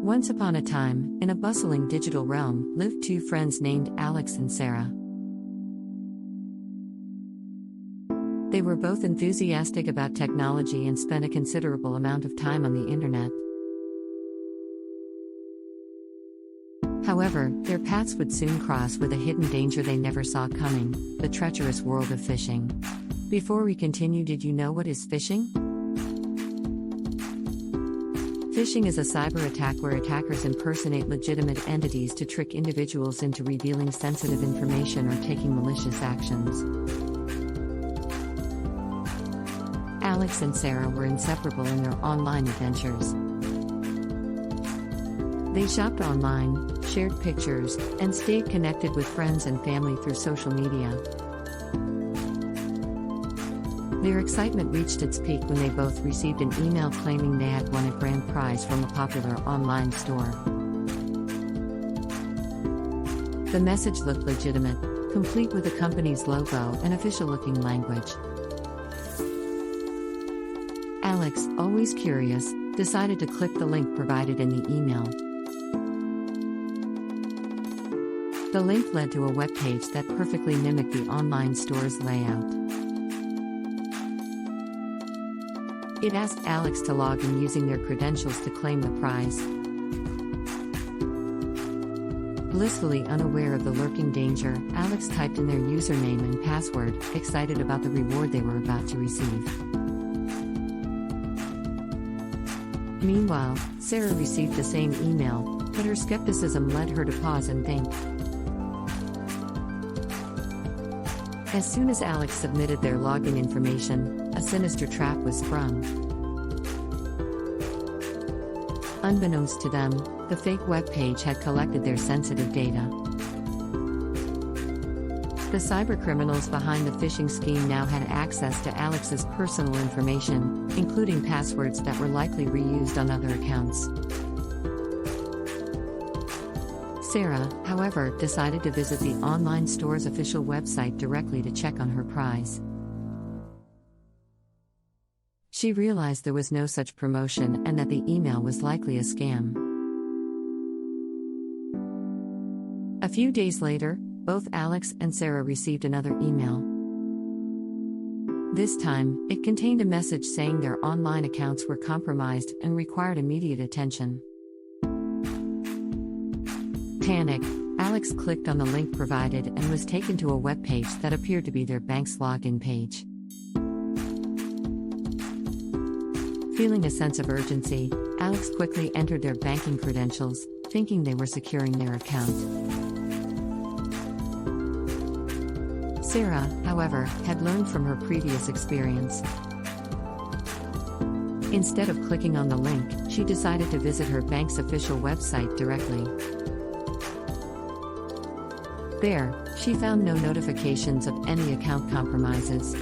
Once upon a time, in a bustling digital realm, lived two friends named Alex and Sarah. They were both enthusiastic about technology and spent a considerable amount of time on the internet. However, their paths would soon cross with a hidden danger they never saw coming: the treacherous world of phishing. Before we continue, did you know what is phishing? Phishing is a cyber attack where attackers impersonate legitimate entities to trick individuals into revealing sensitive information or taking malicious actions. Alex and Sarah were inseparable in their online adventures. They shopped online, shared pictures, and stayed connected with friends and family through social media. Their excitement reached its peak when they both received an email claiming they had won a grand prize from a popular online store. The message looked legitimate, complete with the company's logo and official-looking language. Alex, always curious, decided to click the link provided in the email. The link led to a webpage that perfectly mimicked the online store's layout. It asked Alex to log in using their credentials to claim the prize. Blissfully unaware of the lurking danger, Alex typed in their username and password, excited about the reward they were about to receive. Meanwhile, Sarah received the same email, but her skepticism led her to pause and think. As soon as Alex submitted their login information, a sinister trap was sprung. Unbeknownst to them, the fake webpage had collected their sensitive data. The cybercriminals behind the phishing scheme now had access to Alex's personal information, including passwords that were likely reused on other accounts. Sarah, however, decided to visit the online store's official website directly to check on her prize. She realized there was no such promotion and that the email was likely a scam. A few days later, both Alex and Sarah received another email. This time, it contained a message saying their online accounts were compromised and required immediate attention. Panicked, Alex clicked on the link provided and was taken to a webpage that appeared to be their bank's login page. Feeling a sense of urgency, Alex quickly entered their banking credentials, thinking they were securing their account. Sarah, however, had learned from her previous experience. Instead of clicking on the link, she decided to visit her bank's official website directly. There, she found no notifications of any account compromises.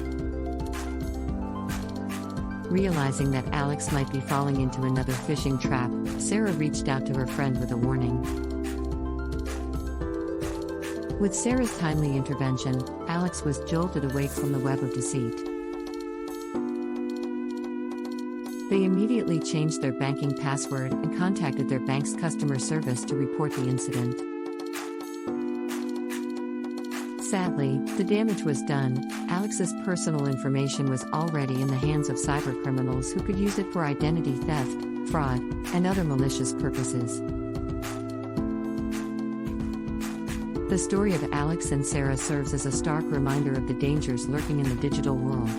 Realizing that Alex might be falling into another phishing trap, Sarah reached out to her friend with a warning. With Sarah's timely intervention, Alex was jolted awake from the web of deceit. They immediately changed their banking password and contacted their bank's customer service to report the incident. Sadly, the damage was done. Alex's personal information was already in the hands of cybercriminals who could use it for identity theft, fraud, and other malicious purposes. The story of Alex and Sarah serves as a stark reminder of the dangers lurking in the digital world.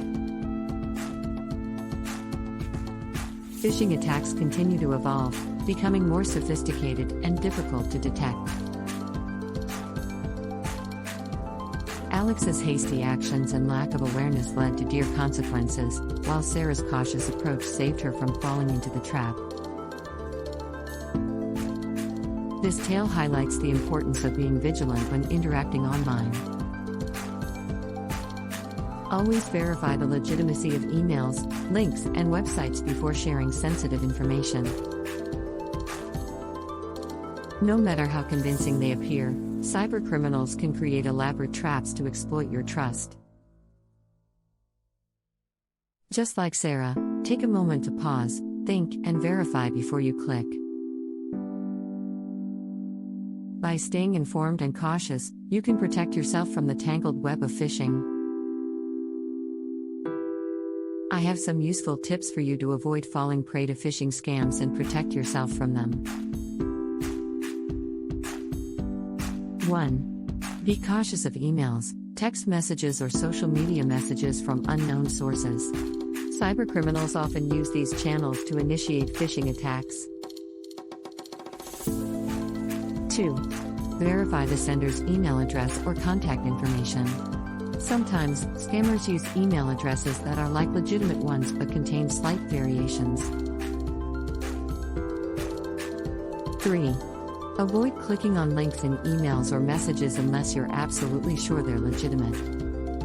Phishing attacks continue to evolve, becoming more sophisticated and difficult to detect. Alex's hasty actions and lack of awareness led to dire consequences, while Sarah's cautious approach saved her from falling into the trap. This tale highlights the importance of being vigilant when interacting online. Always verify the legitimacy of emails, links, and websites before sharing sensitive information. No matter how convincing they appear, cybercriminals can create elaborate traps to exploit your trust. Just like Sarah, take a moment to pause, think, and verify before you click. By staying informed and cautious, you can protect yourself from the tangled web of phishing. I have some useful tips for you to avoid falling prey to phishing scams and protect yourself from them. 1. Be cautious of emails, text messages, or social media messages from unknown sources. Cybercriminals often use these channels to initiate phishing attacks. 2. Verify the sender's email address or contact information. Sometimes, scammers use email addresses that are like legitimate ones but contain slight variations. 3. Avoid clicking on links in emails or messages unless you're absolutely sure they're legitimate.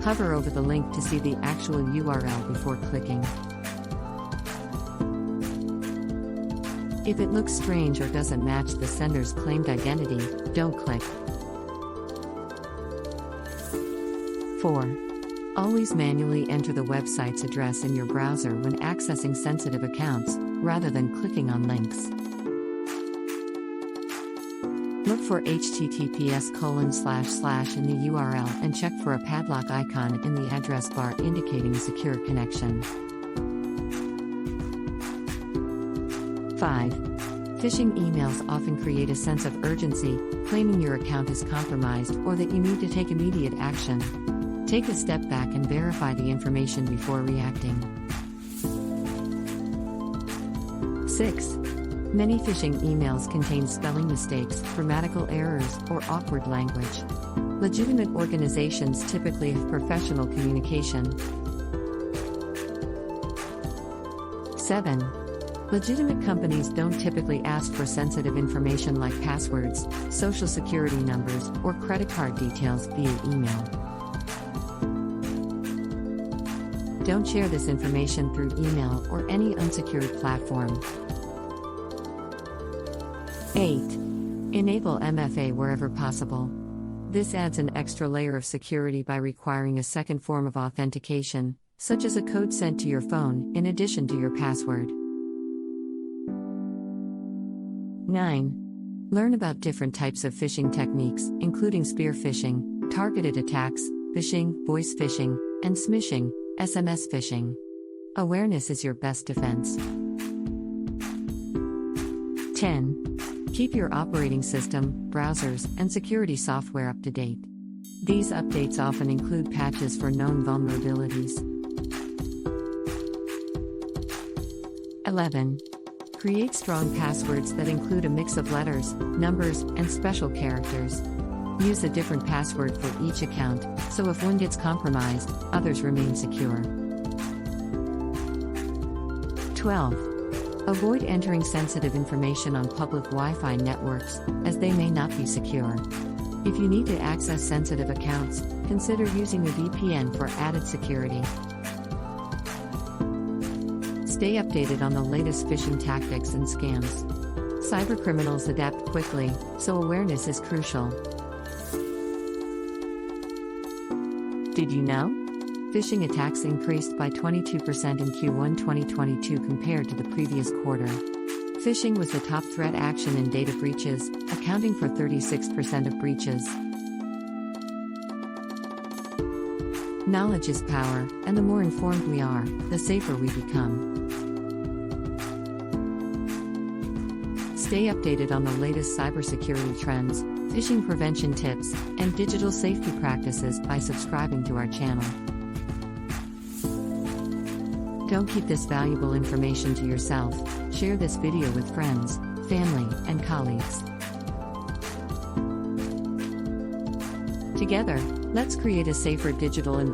Hover over the link to see the actual URL before clicking. If it looks strange or doesn't match the sender's claimed identity, don't click. 4. Always manually enter the website's address in your browser when accessing sensitive accounts, rather than clicking on links. Look for https:// in the URL and check for a padlock icon in the address bar indicating a secure connection. 5. Phishing emails often create a sense of urgency, claiming your account is compromised or that you need to take immediate action. Take a step back and verify the information before reacting. 6. Many phishing emails contain spelling mistakes, grammatical errors, or awkward language. Legitimate organizations typically have professional communication. 7. Legitimate companies don't typically ask for sensitive information like passwords, social security numbers, or credit card details via email. Don't share this information through email or any unsecured platform. 8. Enable MFA wherever possible. This adds an extra layer of security by requiring a second form of authentication, such as a code sent to your phone, in addition to your password. 9. Learn about different types of phishing techniques, including spear phishing, targeted attacks, phishing, voice phishing, and smishing, SMS phishing. Awareness is your best defense. 10. Keep your operating system, browsers, and security software up to date. These updates often include patches for known vulnerabilities. 11. Create strong passwords that include a mix of letters, numbers, and special characters. Use a different password for each account, so if one gets compromised, others remain secure. 12. Avoid entering sensitive information on public Wi-Fi networks, as they may not be secure. If you need to access sensitive accounts, consider using a VPN for added security. Stay updated on the latest phishing tactics and scams. Cybercriminals adapt quickly, so awareness is crucial. Did you know? Phishing attacks increased by 22% in Q1 2022 compared to the previous quarter. Phishing was the top threat action in data breaches, accounting for 36% of breaches. Knowledge is power, and the more informed we are, the safer we become. Stay updated on the latest cybersecurity trends, phishing prevention tips, and digital safety practices by subscribing to our channel. Don't keep this valuable information to yourself. Share this video with friends, family, and colleagues. Together, let's create a safer digital environment.